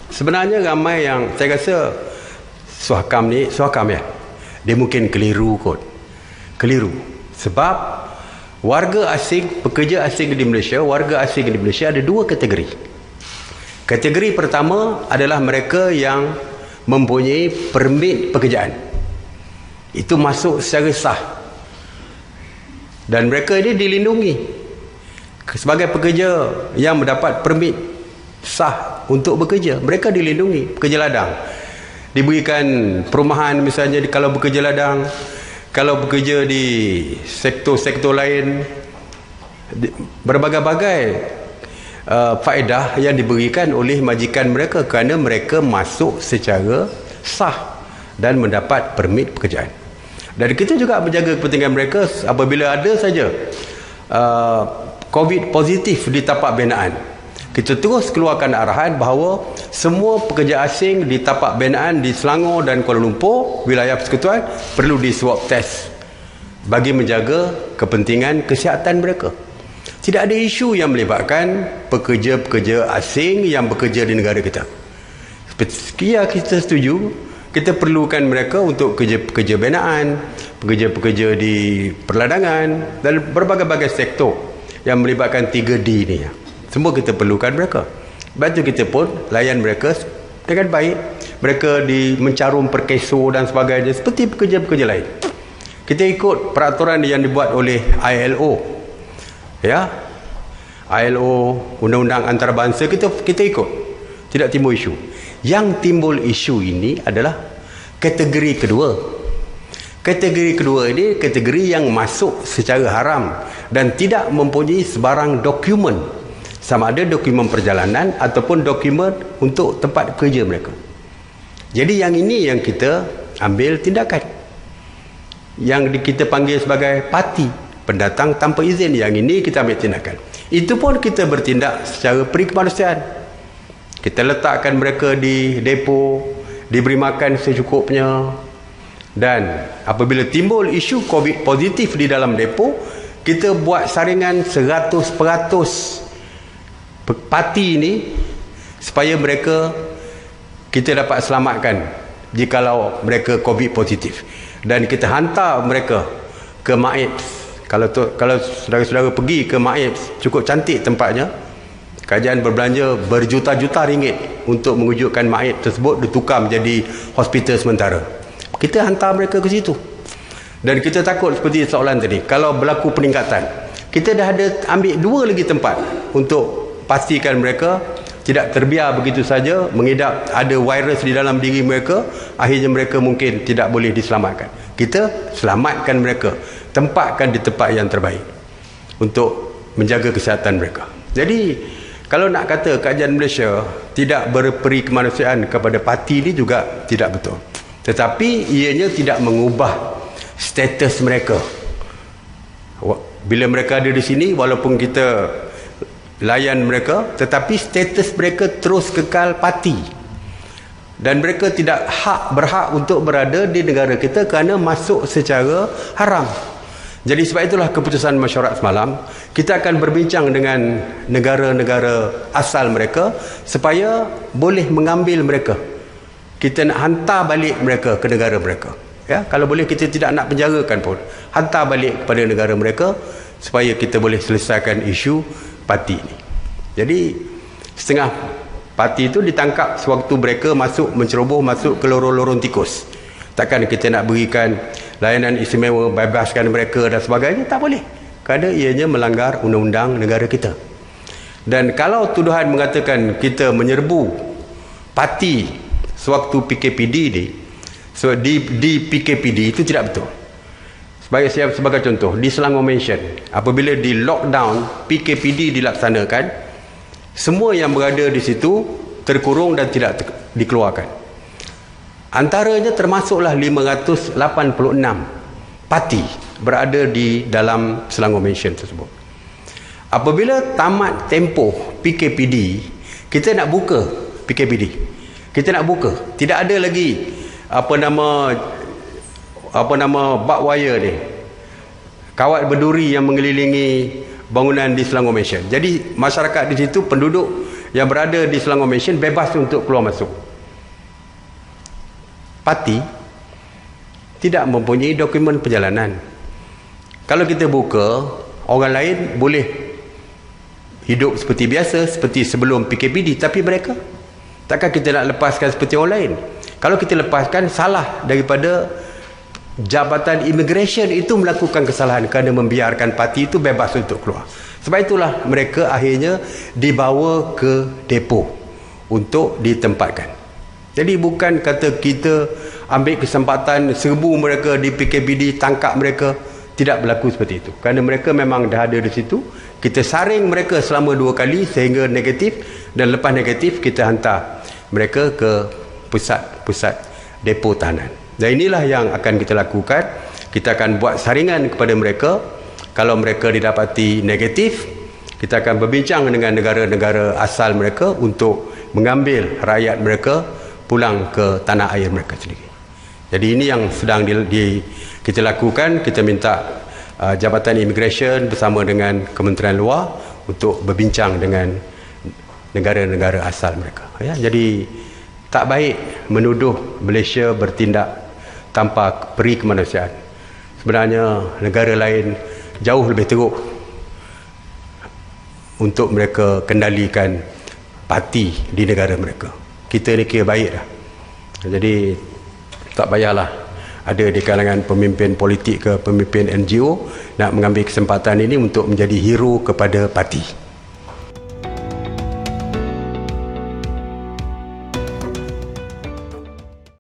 Sebenarnya ramai yang saya rasa Suhakam ya, dia mungkin keliru kot. Keliru. Sebab warga asing, pekerja asing di Malaysia, warga asing di Malaysia ada dua kategori. Kategori pertama adalah mereka yang mempunyai permit pekerjaan. Itu masuk secara sah. Dan mereka ini dilindungi sebagai pekerja yang mendapat permit sah untuk bekerja. Mereka dilindungi, pekerja ladang. Diberikan perumahan misalnya kalau bekerja ladang, kalau bekerja di sektor-sektor lain, berbagai-bagai faedah yang diberikan oleh majikan mereka kerana mereka masuk secara sah dan mendapat permit pekerjaan. Dan kita juga menjaga kepentingan mereka apabila ada saja COVID positif di tapak binaan. Kita terus keluarkan arahan bahawa semua pekerja asing di tapak binaan di Selangor dan Kuala Lumpur, wilayah persekutuan, perlu di swab test bagi menjaga kepentingan kesihatan mereka. Tidak ada isu yang melibatkan pekerja-pekerja asing yang bekerja di negara kita. Ya, kita setuju. Kita perlukan mereka untuk pekerja-pekerja binaan, pekerja-pekerja di perladangan dan berbagai-bagai sektor yang melibatkan 3D ni. Semua kita perlukan mereka. Sebab itu kita pun layan mereka dengan baik. Mereka mencarum perkeso dan sebagainya seperti pekerja-pekerja lain. Kita ikut peraturan yang dibuat oleh ILO. Ya. ILO, Undang-Undang Antarabangsa, kita ikut. Tidak timbul isu. Yang timbul isu ini adalah kategori kedua. Kategori kedua ini kategori yang masuk secara haram dan tidak mempunyai sebarang dokumen, sama ada dokumen perjalanan ataupun dokumen untuk tempat kerja mereka. Jadi yang ini yang kita ambil tindakan, yang kita panggil sebagai parti pendatang tanpa izin. Yang ini kita ambil tindakan. Itu pun kita bertindak secara perikemanusiaan. Kita letakkan mereka di depo, diberi makan secukupnya, dan apabila timbul isu COVID positif di dalam depo, kita buat saringan 100% parti ini supaya mereka kita dapat selamatkan jikalau mereka COVID positif, dan kita hantar mereka ke MAIPS. Kalau saudara-saudara pergi ke MAIPS, cukup cantik tempatnya. Kerajaan berbelanja berjuta-juta ringgit untuk mewujudkan MAIPS tersebut ditukar menjadi hospital sementara. Kita hantar mereka ke situ. Dan kita takut seperti soalan tadi, kalau berlaku peningkatan, kita dah ada ambil 2 lagi tempat untuk pastikan mereka tidak terbiar begitu saja mengidap ada virus di dalam diri mereka, akhirnya mereka mungkin tidak boleh diselamatkan. Kita selamatkan mereka, tempatkan di tempat yang terbaik untuk menjaga kesihatan mereka. Jadi kalau nak kata kerajaan Malaysia tidak berperi kemanusiaan kepada parti ini juga tidak betul. Tetapi ianya tidak mengubah status mereka. Bila mereka ada di sini, walaupun kita layan mereka, tetapi status mereka terus kekal parti. Dan mereka tidak berhak untuk berada di negara kita kerana masuk secara haram. Jadi sebab itulah keputusan mesyuarat semalam, kita akan berbincang dengan negara-negara asal mereka supaya boleh mengambil mereka. Kita nak hantar balik mereka ke negara mereka. Ya, kalau boleh kita tidak nak penjarakan pun, hantar balik kepada negara mereka supaya kita boleh selesaikan isu parti ini. Jadi setengah parti itu ditangkap sewaktu mereka menceroboh masuk ke lorong-lorong tikus. Takkan kita nak berikan layanan istimewa, bebaskan mereka dan sebagainya? Tak boleh. Kerana ianya melanggar undang-undang negara kita. Dan kalau tuduhan mengatakan kita menyerbu parti sewaktu PKPD ni, so di PKPD itu tidak betul. Sebagai contoh, di Selangor Mansion, apabila di lockdown PKPD dilaksanakan, semua yang berada di situ terkurung dan tidak dikeluarkan. Antaranya termasuklah 586 parti berada di dalam Selangor Mansion tersebut. Apabila tamat tempoh PKPD, kita nak buka PKPD. Kita nak buka. Tidak ada lagi apa nama barbed wire ni, kawat berduri yang mengelilingi bangunan di Selangor Mansion. Jadi masyarakat di situ, penduduk yang berada di Selangor Mansion bebas untuk keluar masuk. Parti tidak mempunyai dokumen perjalanan. Kalau kita buka, orang lain boleh hidup seperti biasa, seperti sebelum PKPD, tapi mereka takkan kita nak lepaskan seperti orang lain. Kalau kita lepaskan, salah daripada Jabatan Immigration itu melakukan kesalahan kerana membiarkan parti itu bebas untuk keluar. Sebab itulah mereka akhirnya dibawa ke depo untuk ditempatkan. Jadi bukan kata kita ambil kesempatan serbu mereka di PKPD, tangkap mereka. Tidak berlaku seperti itu. Kerana mereka memang dah ada di situ. Kita saring mereka selama 2 kali sehingga negatif, dan lepas negatif kita hantar mereka ke pusat-pusat depo tahanan. Dan inilah yang akan kita lakukan. Kita akan buat saringan kepada mereka. Kalau mereka didapati negatif, kita akan berbincang dengan negara-negara asal mereka untuk mengambil rakyat mereka pulang ke tanah air mereka sendiri. Jadi ini yang sedang kita lakukan. Kita minta Jabatan Immigration bersama dengan Kementerian Luar untuk berbincang dengan negara-negara asal mereka. Ya, jadi tak baik menuduh Malaysia bertindak tanpa peri kemanusiaan. Sebenarnya negara lain jauh lebih teruk untuk mereka kendalikan parti di negara mereka. Kita ni kira baik dah. Jadi tak payahlah ada di kalangan pemimpin politik ke pemimpin NGO nak mengambil kesempatan ini untuk menjadi hero kepada parti.